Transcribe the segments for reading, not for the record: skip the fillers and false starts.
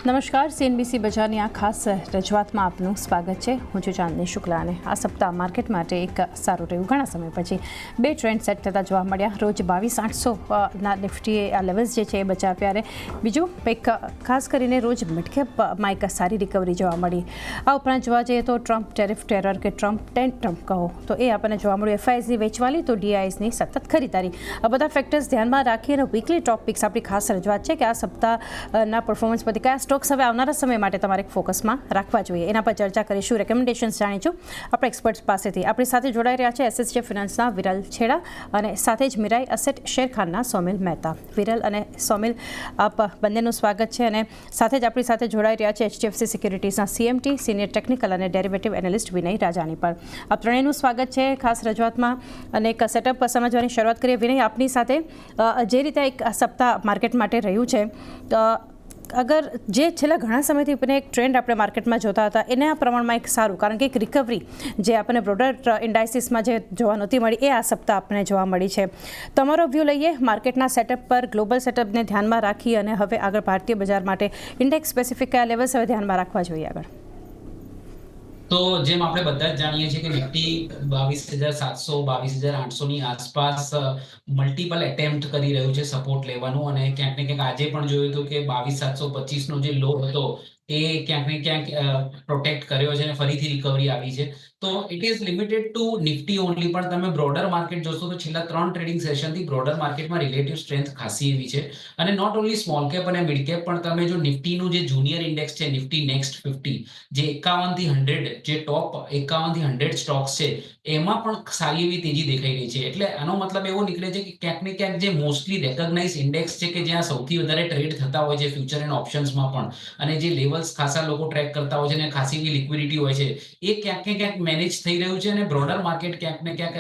નમસ્કાર, સીએનબીસી બજારની આ ખાસ રજૂઆતમાં આપનું સ્વાગત છે. હું છું ચાંદની શુક્લા અને આ સપ્તાહ માર્કેટ માટે એક સારું રહ્યું. ઘણા સમય પછી બે ટ્રેન્ડ સેટ થતા જોવા મળ્યા. રોજ 22,800ના નિફ્ટીએ આ લેવલ્સ જે છે એ બચાવ્યા અને બીજું એક ખાસ કરીને રોજ મિડકેપમાં એક સારી રિકવરી જોવા મળી. આ ઉપરાંત જોવા જઈએ તો ટ્રમ્પ ટેરિફ ટેરર કે ટ્રમ્પ કહો તો એ આપણને જોવા મળ્યું. એફઆઈઝની વેચવાલી તો ડીઆઈઝની સતત ખરીદારી, આ બધા ફેક્ટર્સ ધ્યાનમાં રાખી અને વીકલી ટોપિક્સ આપણી ખાસ રજૂઆત છે કે આ સપ્તાહના પરફોર્મન્સ પરથી કયા સ્ટોક્સ હવે આવનારા સમય માટે તમારે ફોકસમાં રાખવા જોઈએ એના પર ચર્ચા કરીશું. રેકમેન્ડેશન્સ જાણીશું આપણા એક્સપર્ટ્સ પાસેથી. આપણી સાથે જોડાઈ રહ્યા છે એસએસજે ફિનાન્સના વિરલ છેડા અને સાથે જ મિરાઈ અસેટ શેરખાનના સોમિલ મહેતા. વિરલ અને સોમિલ, આપ બંનેનું સ્વાગત છે અને સાથે જ આપણી સાથે જોડાઈ રહ્યા છે એચડીએફસી સિક્યુરિટીઝના સીએમટી સિનિયર ટેકનિકલ અને ડેરિવેટિવ એનાલિસ્ટ વિનય રાજાની પર. આપ ત્રણેયનું સ્વાગત છે ખાસ રજૂઆતમાં અને એક સેટઅપ સમજવાની શરૂઆત કરીએ. વિનય, આપની સાથે જે રીતે એક સપ્તાહ માર્કેટ માટે રહ્યું છે, અગર જે છેલ્લા ઘણા સમયથી પણ એક ટ્રેન્ડ આપણે માર્કેટમાં જોતા હતા એના પ્રમાણમાં એક સારું, કારણ કે એક રિકવરી જે આપણને બ્રોડર ઇન્ડાઇસિસમાં જે જોવા નહોતી મળી એ આ સપ્તાહ આપણને જોવા મળી છે. તમારો વ્યૂ લઈએ માર્કેટના સેટઅપ પર, ગ્લોબલ સેટઅપને ધ્યાનમાં રાખી અને હવે આગળ ભારતીય બજાર માટે ઇન્ડેક્સ સ્પેસિફિક કયા લેવલ્સ હવે ધ્યાનમાં રાખવા જોઈએ આગળ? તો જેમ આપણે બધા જ જાણીએ છીએ કે નિફ્ટી 22,700 22,800 ની આસપાસ મલ્ટિપલ એટેમ્પ્ટ કરી રહ્યું છે સપોર્ટ લેવાનું, અને ક્યાંક ને ક્યાંક આજે પણ જોયું હતું કે 22,725 નો જે લો હતો એ ક્યાંક ને ક્યાંક પ્રોટેક્ટ કર્યો છે અને ફરીથી રિકવરી આવી છે. તો it is limited to Nifty only, પણ તમે બ્રોડર માર્કેટ જોશો તો છેલ્લા 3 ટ્રેડિંગ સેશનથી બ્રોડર માર્કેટમાં રિલેટિવ સ્ટ્રેન્થ ખાસી એવી છે. અને નોટ ઓનલી સ્મોલ કેપ અને મિડ કેપ, પણ તમે જો નિફ્ટીનું જે જુનિયર ઇન્ડેક્સ છે નિફ્ટી નેક્સ્ટ 50, જે 51 થી 100, જે ટોપ 51 થી 100 સ્ટોક્સ છે એમાં પણ સારી એવી તેજી દેખાઈ રહી છે. એટલે આનો મતલબ એવો નીકળે છે કે ક્યાંક ને ક્યાંક જે મોસ્ટલી રેકોગ્નાઇઝ ઇન્ડેક્સ છે કે જ્યાં સૌથી વધારે ટ્રેડ થતા હોય છે ફ્યુચર એન્ડ ઓપ્શન્સમાં પણ, અને જે લેવલ્સ ખાસા લોકો ટ્રેક કરતા હોય છે અને ખાસી એવી લિક્વિડિટી હોય છે, એ ક્યાંક ને ક્યાંક મેનેજ થઈ રહ્યું છે. અને બ્રોડર માર્કેટ ક્યાંક ને ક્યાંક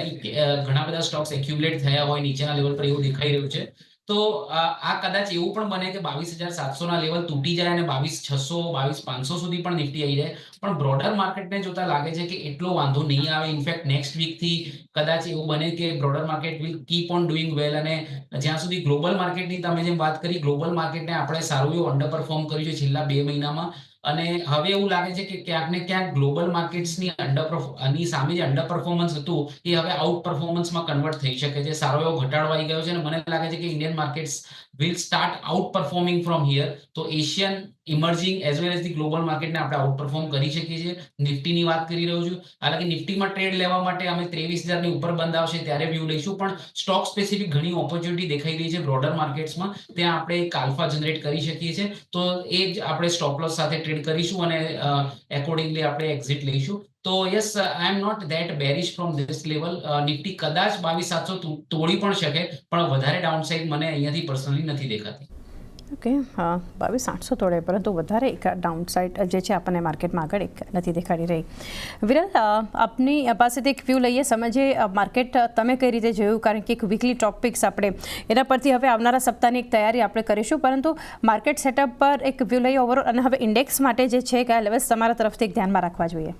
ઘણા બધા સ્ટોક્સ એક્યુમ્યુલેટ થયા હોય નીચેના લેવલ પર એવું દેખાઈ રહ્યું છે. તો આ કદાચ એવું પણ બને કે 22,700 ના લેવલ તૂટી જાય અને 22,600 22,500 સુધી પણ નિફ્ટી આવી જાય, પણ બ્રોડર માર્કેટને જોતા લાગે છે કે એટલો વાંધો નહીં આવે. ઇનફેક્ટ નેક્સ્ટ વીક થી કદાચ એવું બને કે broader market will keep on doing વેલ. અને જ્યાં સુધી ગ્લોબલ માર્કેટની તમે જેમ વાત કરી, ગ્લોબલ માર્કેટને આપણે સારું એવું અંડર પરફોર્મ કર્યું છે છેલ્લા 2 મહિનામાં, અને હવે એવું લાગે છે કે ક્યાંક ને ક્યાંક ગ્લોબલ માર્કેટ્સની આની સામે જે અંડર પરફોર્મન્સ હતું એ હવે આઉટ પરફોર્મન્સમાં કન્વર્ટ થઈ શકે છે. સારો એવો ઘટાડો આવી ગયો છે અને મને લાગે છે કે Indian markets will start outperforming from here. તો Asian emerging as well as the global માર્કેટને આપણે આઉટપરફોર્મ કરી શકીએ છીએ. નિફ્ટીની વાત કરી રહ્યો છું, હાલાકી નિફ્ટીમાં ટ્રેડ લેવા માટે અમે 23,000 ની ઉપર બંધ આવશે ત્યારે વ્યૂ લઈશું, પણ સ્ટોક સ્પેસિફિક ઘણી ઓપોર્ચ્યુનિટી દેખાઈ રહી છે બ્રોડર માર્કેટ્સમાં, ત્યાં આપણે એક આલ્ફા જનરેટ કરી શકીએ છીએ. તો એ જ આપણે સ્ટોપ લોસ સાથે ટ્રેડ કરીશું અને એકોર્ડિંગલી આપણે એક્ઝિટ લઈશું. તો yes, I am not that bearish from this level. Nifty કદાચ 22,700 તોડી પણ શકે, પણ વધારે ડાઉનસાઇડ મને અહીંયાથી પર્સનલી નથી દેખાતી. ઓકે, 22,800 તોડે, પરંતુ વધારે એક ડાઉનસાઇડ જે છે આપણને માર્કેટમાં આગળ એક નથી દેખાડી રહી. વિરલ, આપની પાસેથી એક વ્યૂ લઈએ, સમજીએ માર્કેટ તમે કઈ રીતે જોયું, કારણ કે એક વીકલી ટોપિક્સ આપણે એના પરથી હવે આવનારા સપ્તાહની એક તૈયારી આપણે કરીશું, પરંતુ માર્કેટ સેટઅપ પર એક વ્યૂ લઈએ ઓવરઓલ, અને હવે ઇન્ડેક્સ માટે જે છે કયા લેવલ્સ તમારા તરફથી એક ધ્યાનમાં રાખવા જોઈએ?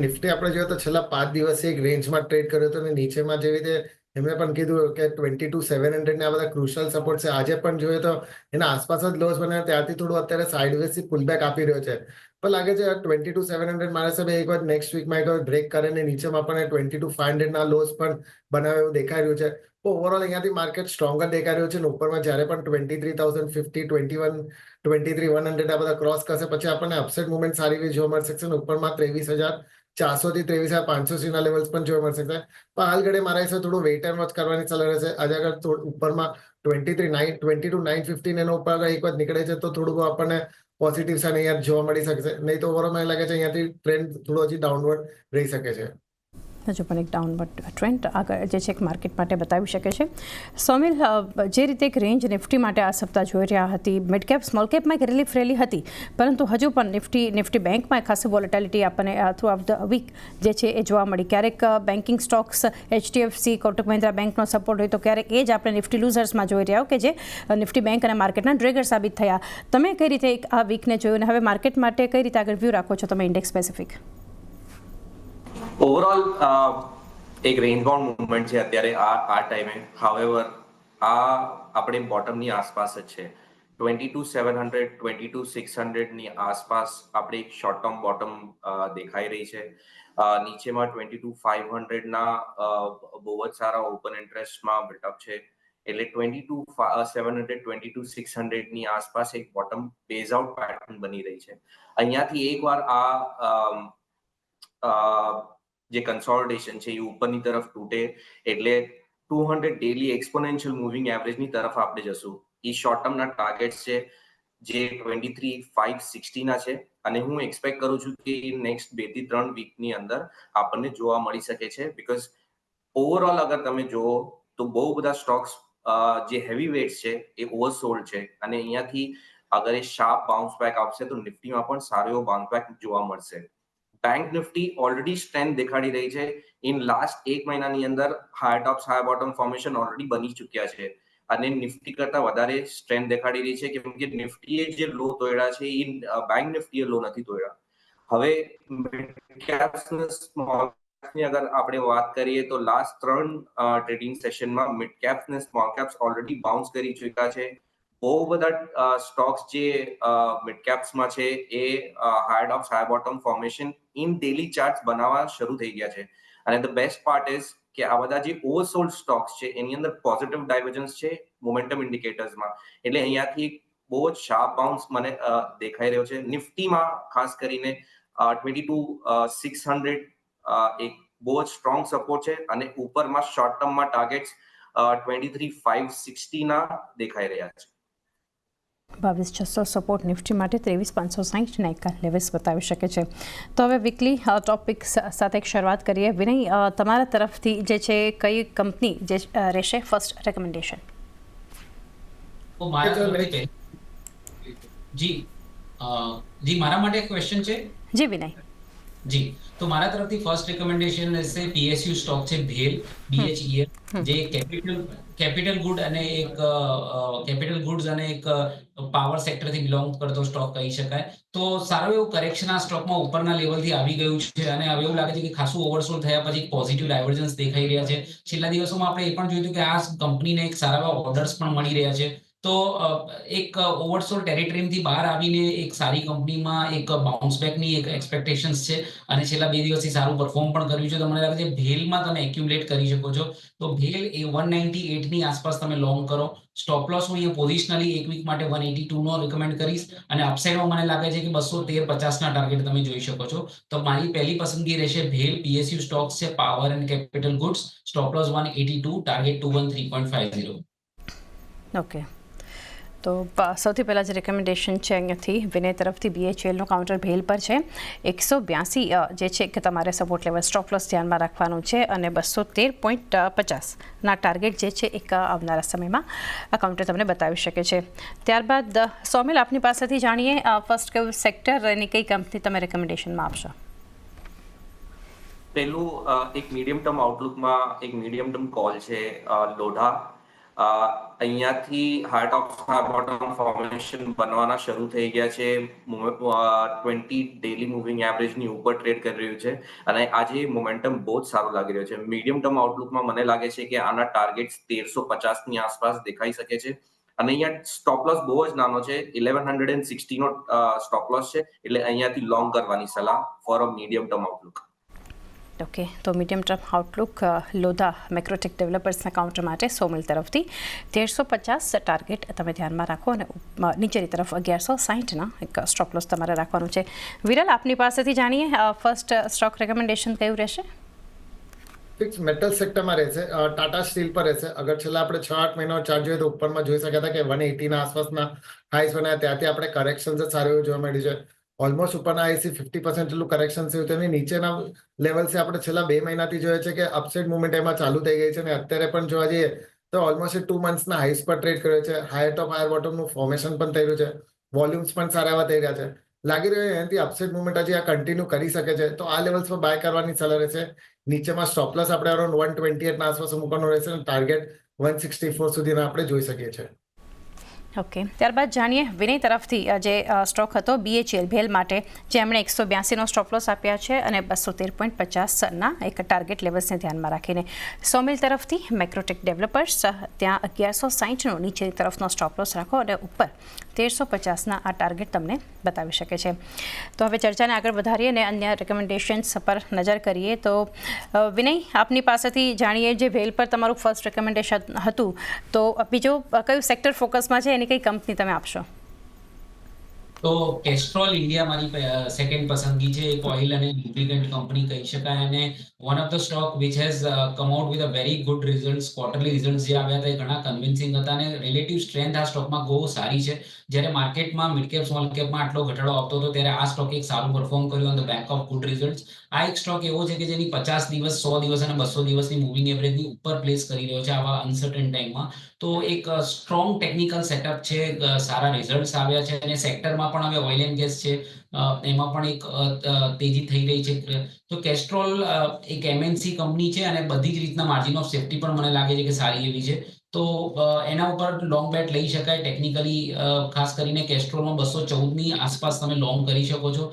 નિફ્ટી આપણે જોઈએ તો છેલ્લા 5 દિવસે એક રેન્જમાં ટ્રેડ કર્યો હતો અને નીચેમાં જેવી રીતે એમણે પણ કીધું કે 22,700 ને આ બધા ક્રુશિયલ સપોર્ટ છે. આજે પણ જોઈએ તો એના આસપાસ જ લોસ બનાવ્યા, ત્યારથી થોડું અત્યારે સાઇડવેઝથી પુલબેક આપી રહ્યો છે. પણ લાગે છે 22,700 મારા હિસાબે એક વાર નેક્સ્ટ વીકમાં એક વાર બ્રેક કરે ને નીચેમાં પણ 22,500 ના લોસ પણ બનાવે એવું દેખાઈ રહ્યું છે. તો ઓવરઓલ અહીંયાથી માર્કેટ સ્ટ્રોંગર દેખાઈ રહ્યું છે ને ઉપરમાં જ્યારે પણ 23,050 23,100 આ બધા ક્રોસ કરશે પછી આપણને અપસેટ મુવમેન્ટ સારી એવી જોવા મળી શકશે ને ઉપરમાં 23,400 થી 23,500 ના લેવલ્સ પણ જોવા મળી શકશે. પણ હાલ ઘડે મારા હિસાબે થોડું વેઇટ એન્ડ વોચ કરવાની સલાહ રહેશે. આજે આગળ ઉપરમાં 22,950 એનો ઉપર એક વાર નીકળે છે તો થોડું આપણને પોઝિટિવ સાઇન અહીંયા જોવા મળી શકશે. નહીં તો ઓવરઓલ મને લાગે છે અહીંયાથી ટ્રેન્ડ થોડું હજી ડાઉનવર્ડ રહી શકે છે. હજુ પણ એક ડાઉનવર્ડ ટ્રેન્ડ આગળ જે છે એક માર્કેટ માટે બતાવી શકે છે. સોમિલ, જે રીતે એક રેન્જ નિફ્ટી માટે આ સપ્તાહ જોઈ રહ્યા હતી, મિડ કેપ સ્મોલ કેપમાં એક રિલીફ રેલી હતી, પરંતુ હજુ પણ નિફ્ટી બેંકમાં ખાસી વોલેટિલિટી આપણને થ્રુ આઉટ ધ વીક જે છે એ જોવા મળી. ક્યારેક banking stocks HDFC, Kotak Mahindra બેંકનો સપોર્ટ હોય તો ક્યારેક એ જ આપણે નિફ્ટી લૂઝર્સમાં જોઈ રહ્યા કે જે નિફ્ટી બેંક અને માર્કેટના ડ્રેગર સાબિત થયા. તમે કઈ રીતે આ વીકને જોયું અને હવે માર્કેટ માટે કઈ રીતે આગળ વ્યૂ રાખો છો તમે ઇન્ડેક્સ સ્પેસિફિક? ઓવરઓલ એક રેન્જ બાઉન્ડ મુવમેન્ટ છે અત્યારે આ ટાઈમે. હાવેવર આ આપણે બોટમની આસપાસ જ છે. 22,700 22,600 ની આસપાસ આપણે એક શોર્ટ ટર્મ બોટમ દેખાઈ રહી છે. નીચેમાં 22,500 ના બહુ જ સારા ઓપન ઇન્ટરેસ્ટમાં બિલ્ટઅપ છે. એટલે 22,700 22,600 ની આસપાસ એક બોટમ બેઝ આઉટ પેટર્ન બની રહી છે. અહીંયાથી એકવાર જે કન્સોલિડેશન છે એ ઉપરની તરફ તૂટે એટલે 200 ડેલી એક્સપોનેન્શિયલ મૂવિંગ એવરેજની તરફ આપણે જશું. એ શોર્ટ ટર્મના ટાર્ગેટ્સ છે જે 23,560 ના છે અને હું એક્સપેક્ટ કરું છું કે નેક્સ્ટ 2 થી 3 વીકની અંદર આપણને જોવા મળી શકે છે. બીકોઝ ઓવરઓલ અગર તમે જુઓ તો બહુ બધા સ્ટોક્સ જે હેવી વેટ્સ છે એ ઓવરસોલ્ડ છે અને અહીંયાથી અગર એ શાર્પ બાઉન્સ બેક આપશે તો નિફ્ટીમાં પણ સારો એવો બાઉન્સ બેક જોવા મળશે. બેંક નિફ્ટી ઓલરેડી સ્ટ્રેન્થ દેખાડી રહી છે. ઇન લાસ્ટ 1 મહિનાની અંદર higher tops higher bottom formation already બની ચૂક્યા છે અને નિફ્ટી કરતા વધારે સ્ટ્રેન્થ દેખાડી રહી છે કેમ કે નિફ્ટીએ જે લો તોડ્યા છે એ બેંક નિફ્ટીએ લો નથી તોડ્યા. હવે ની અગર આપણે વાત કરીએ તો લાસ્ટ 3 ટ્રેડિંગ સેશનમાં મિડ કેપ્સ ને સ્મોલ કેપ્સ ઓલરેડી બાઉન્સ કરી ચૂક્યા છે. બહુ બધા સ્ટોક્સ જે મિડ કેપ્સમાં છે એ higher tops higher bottom formation in daily charts બનાવવા શરૂ થઈ ગયા છે અને ધ બેસ્ટ પાર્ટ ઇઝ કે આ બધા જે ઓવરસોલ્ડ સ્ટોક્સ છે એની અંદર પોઝિટિવ ડાયવર્જન્સ છે મોમેન્ટમ ઇન્ડિકેટર્સમાં. એટલે અહીંયાથી બહુ જ શાર્પ બાઉન્સ મને દેખાઈ રહ્યો છે. નિફ્ટીમાં ખાસ કરીને 22,600 એક બહુ જ સ્ટ્રોંગ સપોર્ટ છે અને ઉપરમાં શોર્ટ ટર્મમાં ટાર્ગેટ્સ 23,560 ના દેખાઈ રહ્યા છે. 22,600 સપોર્ટ નિફ્ટી માટે 23,560 ના એક લેવલ્સ બતાવી શકે છે. તો હવે વીકલી ટોપિક સાથે એક શરૂઆત કરીએ. વિનય, તમારા તરફથી જે છે કઈ કંપની જે રહેશે ફર્સ્ટ રેકમેન્ડેશન? તો મારા તરફથી જી મારા માટે ક્વેશ્ચન છે. જી વિનય. જી, તો મારા તરફથી ફર્સ્ટ રેકમેન્ડેશન રહેશે પીએસયુ સ્ટોક છે ભેલ BHEL, જે કેપિટલ ગુડ્સ અને એક પાવર સેક્ટરથી બિલોંગ કરતો સ્ટોક કહી શકાય. તો સારું એવું કરેક્શન આ સ્ટોકમાં ઉપરના લેવલથી આવી ગયું છે અને હવે એવું લાગે છે કે ખાસું ઓવરસોલ્ડ થયા પછી પોઝિટિવ ડાયવર્જન્સ દેખાઈ રહ્યા છે. છેલ્લા દિવસોમાં આપણે એ પણ જોયું કે આ કંપનીને એક સારા એવા ઓર્ડર્સ પણ મળી રહ્યા છે. તો એક ઓવરસોલ્ડ ટેરિટરીમાંથી બહાર આવીને એક સારી કંપનીમાં એક બાઉન્સ બેકની એક એક્સપેક્ટેશન્સ છે અને છેલ્લા 2 દિવસથી સારું પરફોર્મ પણ કર્યું છે. તો મને લાગે છે ભેલમાં તમે એક્યુમ્યુલેટ કરી શકો છો. તો ભેલ એ 198 ની આસપાસ તમે લોંગ કરો. સ્ટોપ લોસ હું અહીંયા પોઝિશનલી એક વીક માટે 182 નો રેકમેન્ડ કરીશ અને અપસાઇડમાં મને લાગે છે કે 213.50 ના ટાર્ગેટ તમે જોઈ શકો છો. તો મારી પહેલી પસંદગી રહેશે ભેલ. પીએસયુ સ્ટોક્સ છે power and capital goods. Stop loss 182, target 213.50. Okay, તો સૌથી પહેલાં જે રેકમેન્ડેશન છે અહીંયાથી વિનય તરફથી BHELનું કાઉન્ટર ભેલ પર છે 182 જે છે કે તમારે સપોર્ટ લેવલ સ્ટોપ લોસ ધ્યાનમાં રાખવાનું છે અને 213.50 ના ટાર્ગેટ જે છે એક આવનારા સમયમાં આ કાઉન્ટર તમને બતાવી શકે છે. ત્યારબાદ સોમિલ, આપની પાસેથી જાણીએ ફર્સ્ટ કયું સેક્ટર અને કઈ કંપની તમે રેકમેન્ડેશનમાં આપશો? પહેલું એક મીડિયમ ટર્મ આઉટલુકમાં એક મીડિયમ ટર્મ કોલ છે લોઢા. અહીંયાથી higher tops higher bottom formation બનવાના શરૂ થઈ ગયા છે. 20 ડેલી મૂવિંગ એવરેજની ઉપર ટ્રેડ કરી રહ્યું છે અને આજે મોમેન્ટમ બહુ જ સારું લાગી રહ્યું છે. મીડિયમ ટર્મ આઉટલુકમાં મને લાગે છે કે આના ટાર્ગેટ્સ 1350 ની આસપાસ દેખાઈ શકે છે અને અહીંયા સ્ટોપ લોસ બહુ જ નાનો છે. 1160 નો સ્ટોપ લોસ છે એટલે અહીંયાથી લોંગ કરવાની સલાહ for a medium term outlook. Okay, તો medium term outlook Lodha Macrotech ડેવલપર્સના કાઉન્ટર માટે સોમિલ તરફથી 1350 ટાર્ગેટ તમે ધ્યાનમાં રાખો અને નીચેની તરફ 1160ના એક સ્ટોપ લોસ તમારે રાખવાનું છે. વિરલ, આપની પાસેથી જાણીએ ફર્સ્ટ સ્ટોક રેકમેન્ડેશન કયું રહેશે? ફિક્સ મેટલ સેક્ટરમાં રહેશે. ટાટા સ્ટીલ પર રહેશે. અગર છેલ્લા આપણે 6-8 મહિનો ચાર્જ જોઈએ તો ઉપરમાં જોઈ શક્યા હતા કે 180 ના આસપાસના હાઈસ બનાવ્યા. ત્યાંથી આપણે કરેક્શન સારું એવું જોવા મળ્યું છે. ઓલમોસ્ટ ઉપરના આઈસી 50% જેટલું કરેક્શન થયું તેની નીચેના લેવલ્સે આપણે છેલ્લા 2 મહિનાથી જોઈએ છે કે અપસાઇડ મુવમેન્ટ એમાં ચાલુ થઈ ગઈ છે અને અત્યારે પણ જોવા જઈએ તો ઓલમોસ્ટ 2 મંથ્સના હાઈસ પર ટ્રેડ કર્યો છે. હાયર ટોપ હાયર બોટમનું ફોર્મેશન પણ થઈ રહ્યું છે. વોલ્યુમ્સ પણ સારા એવા થઈ રહ્યા છે. લાગી રહ્યું એનાથી અપસાઇડ મુવમેન્ટ હજી આ કન્ટિન્યુ કરી શકે છે. તો આ લેવલ્સ પર બાય કરવાની સલાહ રહેશે. નીચેમાં સ્ટોપ લોસ આપણે અરાઉન્ડ 128 ના આસપાસ મૂકવાનું રહેશે અને ટાર્ગેટ 164 સુધીના આપણે જોઈ શકીએ છીએ. ઓકે, ત્યારબાદ જાણીએ વિનય તરફથી જે સ્ટોક હતો BHEL ભેલ માટે, જેમણે 182નો સ્ટોપ લોસ આપ્યા છે અને 213.50ના એક ટાર્ગેટ લેવલ્સને ધ્યાનમાં રાખીને. સોમિલ તરફથી મેક્રોટેક ડેવલપર્સ, ત્યાં 1160નો નીચે તરફનો સ્ટોપ લોસ રાખો અને ઉપર 1350ના આ ટાર્ગેટ તમને બતાવી શકે છે. તો હવે ચર્ચાને આગળ વધારીએ અને અન્ય રેકમેન્ડેશન્સ પર નજર કરીએ. તો વિનય, આપની પાસેથી જાણીએ, જે ભેલ પર તમારું ફર્સ્ટ રેકમેન્ડેશન હતું, તો બીજો કયું સેક્ટર ફોકસમાં છે, એની કઈ કંપની તમે આપશો? તો કેસ્ટ્રોલ ઇન્ડિયા મારી સેકન્ડ પસંદગી છે. એક ઓઇલ અને લ્યુબ્રિકન્ટ કંપની કહી શકાય, અને one of the stock which has come out with a very good results. Quarterly results જે આવ્યા હતા એ ઘણા કન્વિન્સિંગ હતા અને રિલેટિવ સ્ટ્રેન્થ આ સ્ટોકમાં બહુ સારી છે. જ્યારે માર્કેટમાં મિડ કેપ સ્મોલ કેપમાં આટલો ઘટાડો આવતો હતો, ત્યારે આ સ્ટોકે એક સારું પરફોર્મ કર્યું on the back of good results. આ એક સ્ટોક એવો છે કે જેની 50 દિવસ, 100 દિવસ અને 200 દિવસની મૂવિંગ એવરેજની ઉપર પ્લેસ કરી રહ્યો છે આવા અનસર્ટન ટાઈમમાં. તો એક સ્ટ્રોંગ ટેકનિકલ સેટઅપ છે, સારા રિઝલ્ટ્સ આવ્યા છે અને સેક્ટરમાં પણ હવે ઓઇલ એન્ડ ગેસ છે, એમાં પણ એક તેજી થઈ રહી છે. તો કેસ્ટ્રોલ એક MNC કંપની છે અને બધી જ રીતના માર્જિન ઓફ સેફ્ટી પણ મને લાગે છે કે સારી એવી છે. તો એના ઉપર લોંગ બેટ લઈ શકાય ટેકનિકલી. ખાસ કરીને કેસ્ટ્રોલમાં 214ની આસપાસ તમે લોંગ કરી શકો છો.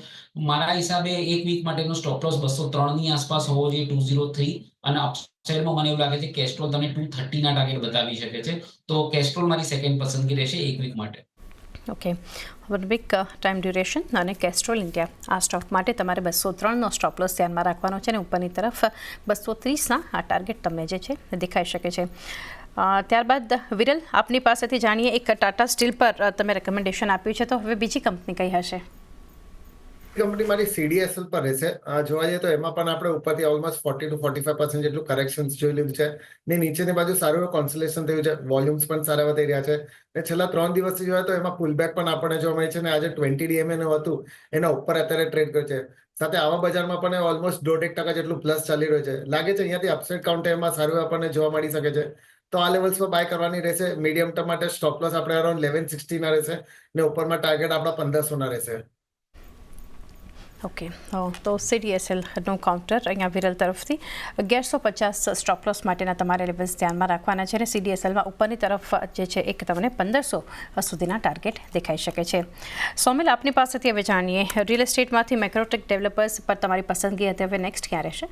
મારા હિસાબે એક વીક માટેનો સ્ટોપ લોસ 203ની આસપાસ હોવો જોઈએ, 203, અને અપસાઇડમાં મને એવું લાગે છે કેસ્ટ્રોલ તમને 230ના ટાર્ગેટ બતાવી શકે છે. તો કેસ્ટ્રોલ મારી સેકન્ડ પસંદગી રહેશે એક વીક માટે. Okay, one week time duration અને કેસ્ટ્રોલ ઇન્ડિયા, આ સ્ટોક માટે તમારે 203નો સ્ટોપ લોસ ધ્યાનમાં રાખવાનો છે અને ઉપરની તરફ 230ના આ ટાર્ગેટ તમને જે છે દેખાઈ શકે છે. ત્યારબાદ વિરલ, આપની પાસેથી જાણીએ, એક ટાટા સ્ટીલ પર તમે રેકમેન્ડેશન આપ્યું છે, તો હવે બીજી કંપની કઈ હશે? કંપની મારી CDSL પર રહેશે. જોવા જઈએ તો એમાં પણ આપણે ઉપરથી ઓલમોસ્ટ 40 to 45% જેટલું કરેક્શન્સ જોઈ લીધું છે ને નીચેની બાજુ સારું એવું કોન્સોલેશન થયું છે. વોલ્યુમ્સ પણ સારા વધી રહ્યા છે ને છેલ્લા 3 દિવસથી જોઈએ તો એમાં પુલબેક પણ આપણને જોવા મળે છે ને આજે 20 DMA નું હતું, એના ઉપર અત્યારે ટ્રેડ કર્યું છે. સાથે આવા બજારમાં પણ ઓલમોસ્ટ 1.5% જેટલું પ્લસ ચાલી રહ્યું છે. લાગે છે અહીંયાથી અપસાઇડ કાઉન્ટર એમાં સારું આપણને જોવા મળી શકે છે. તો આ લેવલ્સ પર બાય કરવાની રહેશે. મીડિયમ ટર્મ માટે સ્ટોપ લોસ આપણે અરાઉન્ડ 1160 ના રહેશે ને ઉપરમાં ટાર્ગેટ આપણા 1500 ના રહેશે. ઓકે, તો CDSLનું કાઉન્ટર અહીંયા વિરલ તરફથી 1150 સ્ટોપ લોસ માટેના તમારે લેવલ્સ ધ્યાનમાં રાખવાના છે અને CDSLમાં ઉપરની તરફ જે છે એક તમને 1500 સુધીના ટાર્ગેટ દેખાઈ શકે છે. સોમિલ, આપની પાસેથી હવે જાણીએ, રિયલ એસ્ટેટમાંથી મેક્રોટેક ડેવલપર્સ પર તમારી પસંદગી હતી, હવે નેક્સ્ટ ક્યાં રહેશે?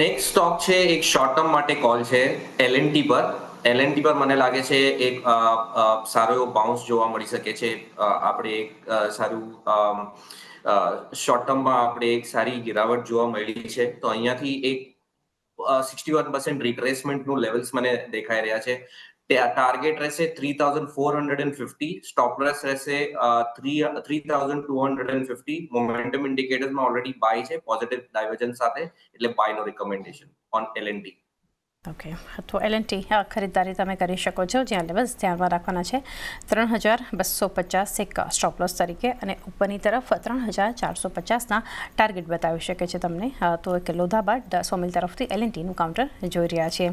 નેક્સ્ટ સ્ટોક છે, એક શોર્ટ ટર્મ માટે કોલ છે L&T પર. L&T પર મને લાગે છે એક સારો એવો બાઉન્સ જોવા મળી શકે છે. આપણે એક સારું શોર્ટ ટર્મમાં આપણે એક સારી ગિરાવટ જોવા મળી છે. તો અહીંયાથી એક 61% રિટ્રેસમેન્ટનું લેવલ્સ મને દેખાઈ રહ્યા છે. ટાર્ગેટ રહેશે 3450, સ્ટોપ લોસ રહેશે 3250. મોમેન્ટમ ઇન્ડિકેટર્સમાં ઓલરેડી બાય છે પોઝિટિવ ડાયવર્જન્સ સાથે, એટલે બાયનો રિકમેન્ડેશન ઓન L&T. ઓકે, તો L&T ખરીદદારી તમે કરી શકો છો, જ્યાં લેવલ્સ ધ્યાનમાં રાખવાના છે 3250 એક સ્ટોપ લોસ તરીકે અને ઉપરની તરફ 3450ના ટાર્ગેટ બતાવી શકે છે તમને. તો એક લોધા બાદ સોમિલ તરફથી L&Tનું કાઉન્ટર જોઈ રહ્યા છીએ.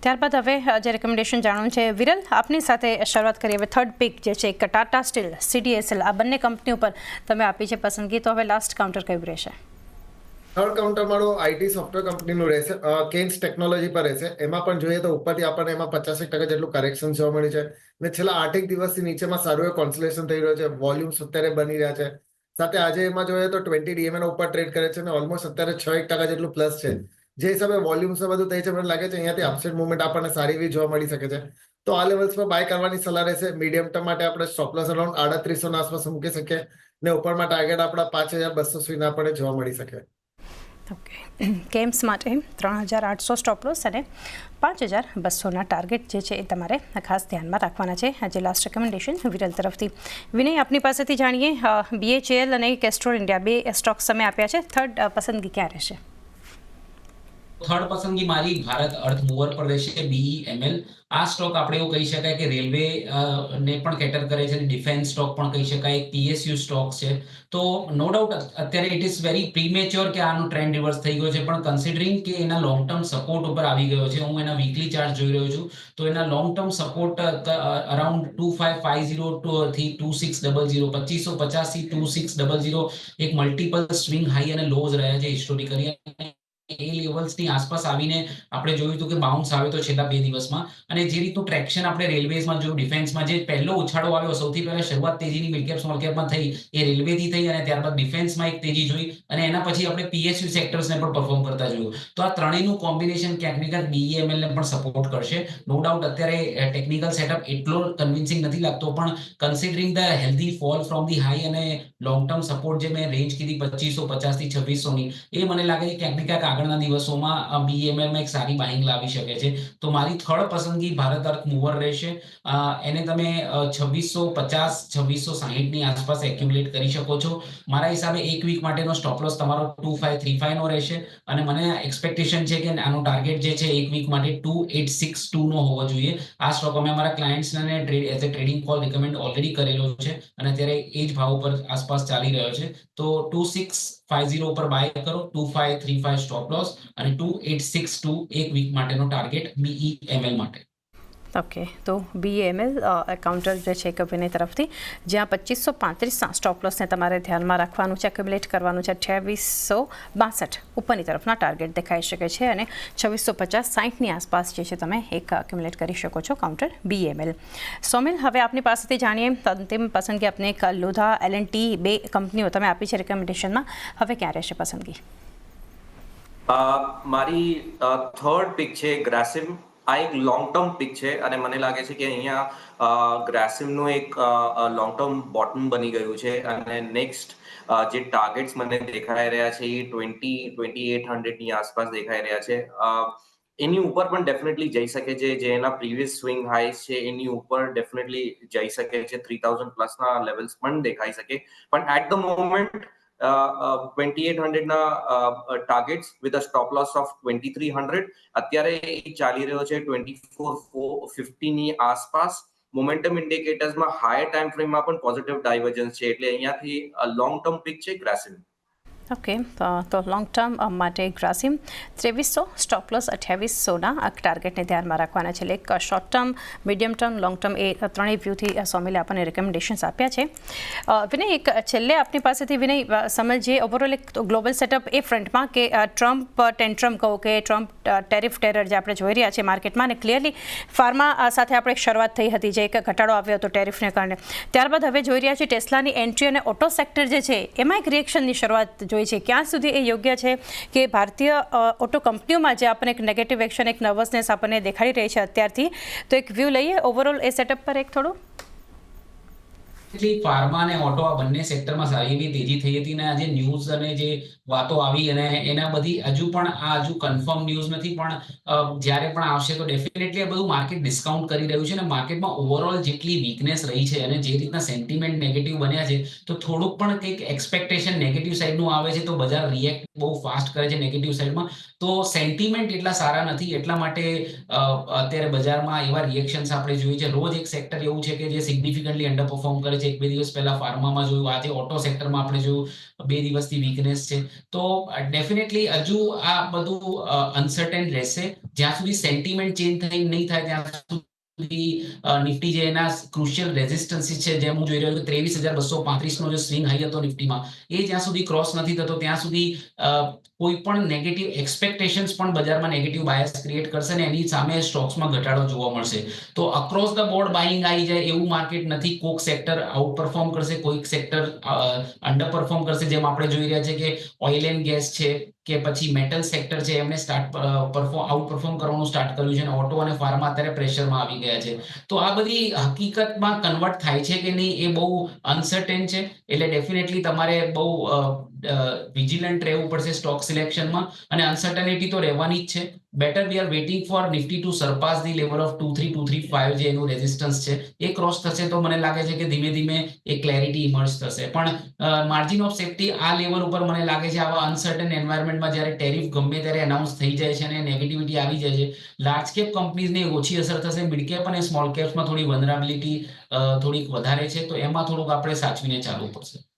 ત્યારબાદ હવે જે રેકમેન્ડેશન જાણવું છે, વિરલ, આપની સાથે શરૂઆત કરીએ. હવે થર્ડ પિક જે છે એક ટાટા સ્ટીલ, CDSL, આ બંને કંપની ઉપર તમે આપી છે પસંદગી, તો હવે લાસ્ટ કાઉન્ટર કયું રહેશે? થર્ડ કાઉન્ટર મારું IT સોફ્ટવેર કંપનીનું રહેશે, કેન્સ ટેકનોલોજી પર રહેશે. એમાં પણ જોઈએ તો ઉપરથી આપણને એમાં 50% જેટલું કરેક્શન જોવા મળ્યું છે ને છેલ્લા 8 દિવસથી નીચેમાં સારું એવું કોન્સોલેશન થઈ રહ્યું છે. વોલ્યુમ્સ અત્યારે બની રહ્યા છે. સાથે આજે એમાં જોઈએ તો 20 DMA નો ઉપર ટ્રેડ કરે છે અને ઓલમોસ્ટ અત્યારે 6% જેટલું પ્લસ છે. જે હિસાબે વોલ્યુમ્સ બધું થઈ છે, મને લાગે છે અહીંયાથી અપસાઇડ મુવમેન્ટ આપણને સારી એવી જોવા મળી શકે છે. તો આ લેવલ્સ પર બાય કરવાની સલાહ રહેશે. મીડિયમ ટર્મ માટે આપણે સ્ટોપ લોસ અરાઉન્ડ 3800 ના આસપાસ મૂકી શકીએ ને ઉપરમાં ટાર્ગેટ આપણા 5200 સુધીના આપણને જોવા મળી શકે. ઓકે, કેમ્સ માટે 3800 સ્ટોપ લોસ અને 5200ના ટાર્ગેટ જે છે એ તમારે ખાસ ધ્યાનમાં રાખવાના છે. આજે લાસ્ટ રેકમેન્ડેશન વિરલ તરફથી. વિનય, આપની પાસેથી જાણીએ, BHEL અને કેસ્ટ્રોલ ઇન્ડિયા, બે સ્ટોક્સ તમે આપ્યા છે, થર્ડ પસંદગી ક્યાં રહેશે? થર્ડ પસંદગી મારી ભારત અર્થ મૂવર પર રહેશે, BEML. આ સ્ટોક આપણે એવું કહી શકાય કે રેલવે ને પણ કેટર કરે છે અને ડિફેન્સ સ્ટોક પણ કહી શકાય, એક PSU સ્ટોક છે. તો નો ડાઉટ અત્યારે ઇટ ઇઝ વેરી પ્રીમેચ્યોર કે આનું ટ્રેન્ડ રિવર્સ થઈ ગયો છે, પણ કન્સિડરિંગ કે એના લોંગ ટર્મ સપોર્ટ ઉપર આવી ગયો છે, હું એના વીકલી ચાર્ટ જોઈ રહ્યો છું, તો એના લોંગ ટર્મ સપોર્ટ અરાઉન્ડ 2550 થી 2600, 2550 થી 2600 એક મલ્ટિપલ સ્વિંગ હાઈ અને લોઝ રહ્યા છે હિસ્ટોરિકલી. એ લેવલ્સની આસપાસ આવીને આપણે જોયું હતું કે બાઉન્સ આવ્યો તો છેલ્લા 2 દિવસમાં, અને જે રીતનું ટ્રેક્શન આપણે રેલવેઝમાં જોયું, ડિફેન્સમાં જે પહેલો ઉછાળો આવ્યો, સૌથી પહેલા શરૂઆત તેજીની મિડ કેપ સ્મોલ કેપમાં થઈ એ રેલવેથી થઈ, અને ત્યારબાદ ડિફેન્સમાં એક તેજી જોઈ, અને એના પછી આપણે પીએસયુ સેક્ટર્સને પણ પરફોર્મ કરતા જોયું. તો આ ત્રણેયનું કોમ્બિનેશન ક્યાંક ને ક્યાંક BEML ને પણ સપોર્ટ કરશે. નો ડાઉટ અત્યારે ટેકનિકલ સેટઅપ એટલો કન્વિન્સિંગ નથી લાગતો, પણ considering the healthy fall from the high અને લોંગ ટર્મ સપોર્ટ જે મેં રેન્જ કીધી 2550 થી 2600ની, એ મને લાગે છે ક્યાંક ને ક્યાંક આગળના દિવસોમાં BEML માં એક સારી બાઇંગ લાવી શકે છે. તો મારી થર્ડ પસંદગી ભારત અર્થ મૂવર રહેશે. એને તમે 2650 2660ની આસપાસ એક્યુમ્યુલેટ કરી શકો છો. મારા હિસાબે એક વીક માટેનો સ્ટોપ લોસ તમારો 2535 નો રહેશે, અને મને એક્સપેક્ટેશન છે કે આનો ટાર્ગેટ જે છે એક વીક માટે 2862 નો હોવો જોઈએ. આ સ્ટોક અમે અમારા ક્લાયન્ટ્સને as a trading call recommend already કરેલો છે, અને અત્યારે એ જ ભાવ પર આસપાસ ચાલી રહ્યો છે. તો 2650 ઉપર બાય કરો, 2535 સ્ટોપ લોસ, અને 2862 એક વીક માટેનો ટાર્ગેટ BEML માટે. ઓકે, તો BEML કાઉન્ટર જે છે કે વિનય તરફથી, જ્યાં 2535ના સ્ટોપ લોસને તમારે ધ્યાનમાં રાખવાનું છે, એક્યુમ્યુલેટ કરવાનું છે. 2862 ઉપરની તરફના ટાર્ગેટ દેખાઈ શકે છે, અને 2650-60ની આસપાસ જે છે તમે એક એક્યુમ્યુલેટ કરી શકો છો કાઉન્ટર BEML. સોમિલ, હવે આપની પાસેથી જાણીએ અંતિમ પસંદગી. આપને એક લોધા L&T, બે કંપનીઓ તમે આપી છે રિકમેન્ડેશનમાં, હવે ક્યાં રહેશે પસંદગી? મારી થર્ડ પિક છે ગ્રાસિમ. આ એક લોંગ ટર્મ પિક છે, અને મને લાગે છે કે અહીંયા ગ્રાસિમનું એક લોંગ ટર્મ બોટમ બની ગયું છે, અને નેક્સ્ટ જે ટાર્ગેટ્સ મને દેખાઈ રહ્યા છે એ 2800ની આસપાસ દેખાઈ રહ્યા છે. એની ઉપર પણ ડેફિનેટલી જઈ શકે છે. જે એના પ્રીવિયસ સ્વિંગ હાઈસ છે એની ઉપર ડેફિનેટલી જઈ શકે છે. 3000 પ્લસના લેવલ્સ પણ દેખાઈ શકે, પણ એટ ધ મોમેન્ટ 2800 ના targets with a stop loss of 2300 અત્યારે ચાલી રહ્યો છે 2450ની આસપાસ. મોમેન્ટમ ઇન્ડિકેટર્સમાં હાયર ટાઈમ ફ્રેમમાં પણ પોઝિટિવ ડાયવર્જન્સ છે, એટલે અહીંયાથી લોંગ ટર્મ પિક છે ગ્રાસિમ. ઓકે, તો લોંગ ટર્મ માટે ગ્રાસિમ 2300, સ્ટોપ લોસ 2800ના ટાર્ગેટને ધ્યાનમાં રાખવાના છે. એક short term, medium term, long term, એ ત્રણેય વ્યૂથી સોમિલે આપણને રેકમેન્ડેશન્સ આપ્યા છે. વિનય, એક છેલ્લે આપની પાસેથી વિનય સમજીએ ઓવરઓલ એક ગ્લોબલ સેટઅપ એ ફ્રન્ટમાં કે ટ્રમ્પ ટેન્ટ્રમ કહો કે ટ્રમ્પ ટેરિફ ટેરર જે આપણે જોઈ રહ્યા છીએ માર્કેટમાં, અને ક્લિયરલી ફાર્મા સાથે આપણે શરૂઆત થઈ હતી, જે એક ઘટાડો આવ્યો હતો ટેરિફને કારણે. ત્યારબાદ હવે જોઈ રહ્યા છીએ ટેસ્લાની એન્ટ્રી, અને ઓટો સેક્ટર જે છે એમાં એક રિએક્શનની શરૂઆત જોઈ છે. ક્યાં સુધી એ યોગ્ય છે કે ભારતીય ઓટો કંપનીઓમાં જે આપણને એક નેગેટિવ એક્શન, એક નર્વસનેસ આપણને દેખાડી રહી છે અત્યારથી, તો એક વ્યૂ લઈએ ઓવરઓલ એ સેટઅપ પર એક થોડું? ફાર્મા અને ઓટો આ બંને સેક્ટરમાં સારી એવી તેજી થઈ હતી, અને આજે ન્યૂઝ અને જે વાતો આવી અને એના બધી હજુ કન્ફર્મ ન્યૂઝ નથી, પણ જ્યારે પણ આવશે તો ડેફિનેટલી આ બધું માર્કેટ ડિસ્કાઉન્ટ કરી રહ્યું છે. અને માર્કેટમાં ઓવરઓલ જેટલી વીકનેસ રહી છે અને જે રીતના સેન્ટિમેન્ટ નેગેટિવ બન્યા છે, તો થોડુંક પણ કંઈક એક્સપેક્ટેશન નેગેટિવ સાઈડનું આવે છે તો બજાર રિએક્ટ બહુ ફાસ્ટ કરે છે નેગેટિવ સાઈડમાં. તો સેન્ટિમેન્ટ એટલા સારા નથી, એટલા માટે અત્યારે બજારમાં એવા રિએક્શન્સ આપણે જોઈએ છે. રોજ એક સેક્ટર એવું છે કે જે સિગ્નિફિકન્ટલી અંડર પરફોર્મ કરે છે. એક બે દિવસ પહેલા ફાર્મામાં જોયું, આજે ઓટો સેક્ટરમાં આપણે જોયું 2 દિવસથી વીકનેસ છે. તો ડેફિનેટલી હજુ આ બધું અનસર્ટેન રહેશે. જ્યાં સુધી સેન્ટિમેન્ટ ચેન્જ નહીં થાય ત્યાં સુધી નિફ્ટી જે એના ક્રુશિયલ રેઝિસ્ટન્સીસ છે, જેમ હું જોઈ રહ્યો છું 23,235નો જે સ્વિંગ હાઈ હતો નિફ્ટીમાં, એ જ્યાં સુધી ક્રોસ નથી થતો ત્યાં સુધી કોઈ પણ નેગેટિવ એક્સપેક્ટેશન્સ પણ બજારમાં નેગેટિવ બાયસ ક્રિએટ કરશે, અને એની સામે સ્ટોક્સમાં ઘટાડો જોવા મળશે. તો અક્રોસ ધ બોર્ડ બાઇંગ આવી જાય એવું માર્કેટ નથી. કોઈક સેક્ટર આઉટ પરફોર્મ કરશે, કોઈક સેક્ટર અંડર પરફોર્મ કરશે. જેમ આપણે જોઈ રહ્યા છે કે ઓઇલ એન્ડ ગેસ છે કે પછી મેટલ સેક્ટર છે, એમને આઉટ પરફોર્મ કરવાનું સ્ટાર્ટ કર્યું છે, અને ઓટો અને ફાર્મા અત્યારે પ્રેશરમાં આવી ગયા છે. તો આ બધી હકીકતમાં કન્વર્ટ થાય છે કે નહીં એ બહુ અનસર્ટેન છે. એટલે ડેફિનેટલી તમારે બહુ વિજિલન્ટ રહેવું પડશે સ્ટોક સિલેક્શનમાં, અને અનસર્ટનિટી તો રહેવાની જ છે. Better we are waiting for Nifty to surpass the level of 23,235 જે એનું રેઝિસ્ટન્સ છે, એ ક્રોસ થશે તો મને લાગે છે કે ધીમે ધીમે એક ક્લેરિટી ઇમર્જ થશે. પણ માર્જિન ઓફ સેફ્ટી આ લેવલ ઉપર મને લાગે છે આવા અનસર્ટન એન્વાયરમેન્ટમાં જ્યારે ટેરિફ ગમે ત્યારે એનાઉન્સ થઈ જાય છે અને નેગેટિવિટી આવી જાય છે, લાર્જ કેપ કંપનીઝને ઓછી અસર થશે. મિડ કેપ અને સ્મોલ કેપ્સમાં થોડી વનરેબિલિટી થોડીક વધારે છે, તો એમાં થોડુંક આપણે સાચવીને ચાલવું પડશે.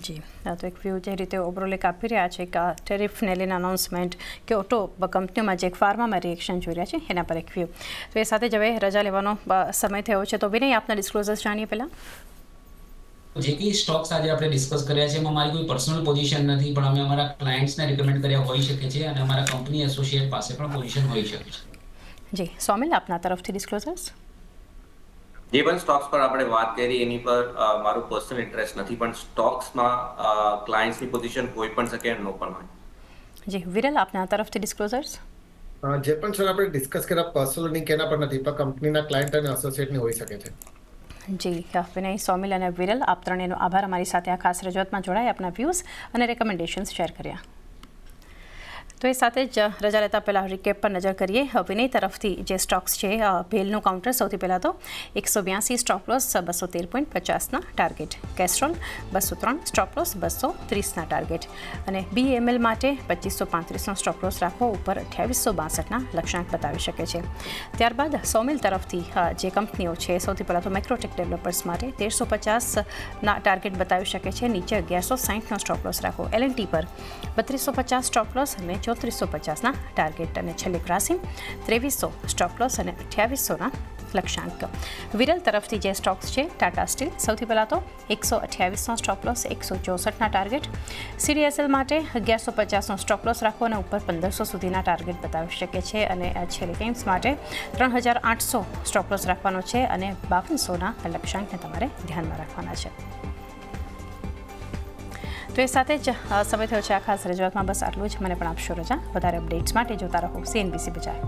જી, તો એક વ્યૂ જે રીતે ઓવરઓલ એક આપી રહ્યા છે કે ટેરિફને લઈને અનાઉન્સમેન્ટ કે ઓટો કંપનીઓમાં જે એક ફાર્મામાં રિએક્શન જોઈ રહ્યા છે એના પર એક વ્યૂ. તો એ સાથે જ હવે રજા લેવાનો સમય થયો છે, તો વિનય આપના ડિસ્ક્લોઝર્સ જાણીએ પહેલાં. જે કંઈ સ્ટોક્સ આજે આપણે ડિસ્કસ કર્યા છે એમાં મારી કોઈ પર્સનલ પોઝિશન નથી, પણ અમે અમારા ક્લાયન્ટ્સને રિકમેન્ડ કર્યા હોઈ શકે છે અને અમારા કંપની એસોસિએટ પાસે પણ પોઝિશન હોઈ શકે છે. જી સોમિલ, આપના તરફથી ડિસ્ક્લોઝર્સ. જે પણ સ્ટોક્સ પર આપણે વાત કરી એની પર મારું પર્સનલ ઇન્ટરેસ્ટ નથી, પણ સ્ટોક્સમાં ક્લાયન્ટ્સની પોઝિશન હોઈ પણ શકે અને નો પણ હોય. જી વિરલ, આપના તરફથી ડિસ્ક્લોઝર્સ. જે પણ સર આપણે ડિસ્કસ કર્યા પર્સનલ કેના પર નથી, પણ કંપનીના ક્લાયન્ટ અને એસોસિએટની હોઈ શકે છે. જી વિનય, સોમિલ અને વિરલ, આપ ત્રણેયનો આભાર અમારી સાથે આ ખાસ રજૂઆતમાં જોડાઈ આપના વ્યૂઝ અને રેકમેન્ડેશન્સ શેર કર્યા. તો એ સાથે જ રજા લેતા પહેલાં રિકેપ પર નજર કરીએ. વિનય તરફથી જે સ્ટોક્સ છે, ભેલનું કાઉન્ટર સૌથી પહેલાં તો 182 સ્ટોપ લોસ 213.50ના ટાર્ગેટ, કેસ્ટ્રોલ 203 સ્ટોપ લોસ 230ના ટાર્ગેટ અને BEML માટે 2535નો સ્ટોપ લોસ રાખવો, ઉપર 2862ના લક્ષ્યાંક બતાવી શકે છે. ત્યારબાદ સોમિલ તરફથી જે કંપનીઓ છે, સૌથી પહેલાં તો મેક્રોટેક ડેવલપર્સ માટે 1350ના ટાર્ગેટ બતાવી શકે છે, નીચે 1160નો સ્ટોપ લોસ રાખવો. L&T પર 3250 સ્ટોપ લોસ અને 3450ના ટાર્ગેટ અને છેલ્લે ગ્રાસિમ 2300 સ્ટોપ લોસ અને 2800ના લક્ષ્યાંક. વિરલ તરફથી જે સ્ટોક્સ છે, ટાટા સ્ટીલ સૌથી પહેલાં તો 128નો સ્ટોપ લોસ 164ના ટાર્ગેટ, CDSL માટે 1150નો સ્ટોપ લોસ રાખવો અને ઉપર 1500 સુધીના ટાર્ગેટ બતાવી શકે છે અને છેલ્લે કેમ્સ માટે 3800 સ્ટોપ લોસ રાખવાનો છે અને 5200ના લક્ષ્યાંકને તમારે ધ્યાનમાં રાખવાના છે. તો એ સાથે જ સમય થયો છે આ ખાસ રજૂઆતમાં. બસ આટલું જ. મને પણ આપશો રજા. વધારે અપડેટ્સ માટે જોતા રહો CNBC બજાર.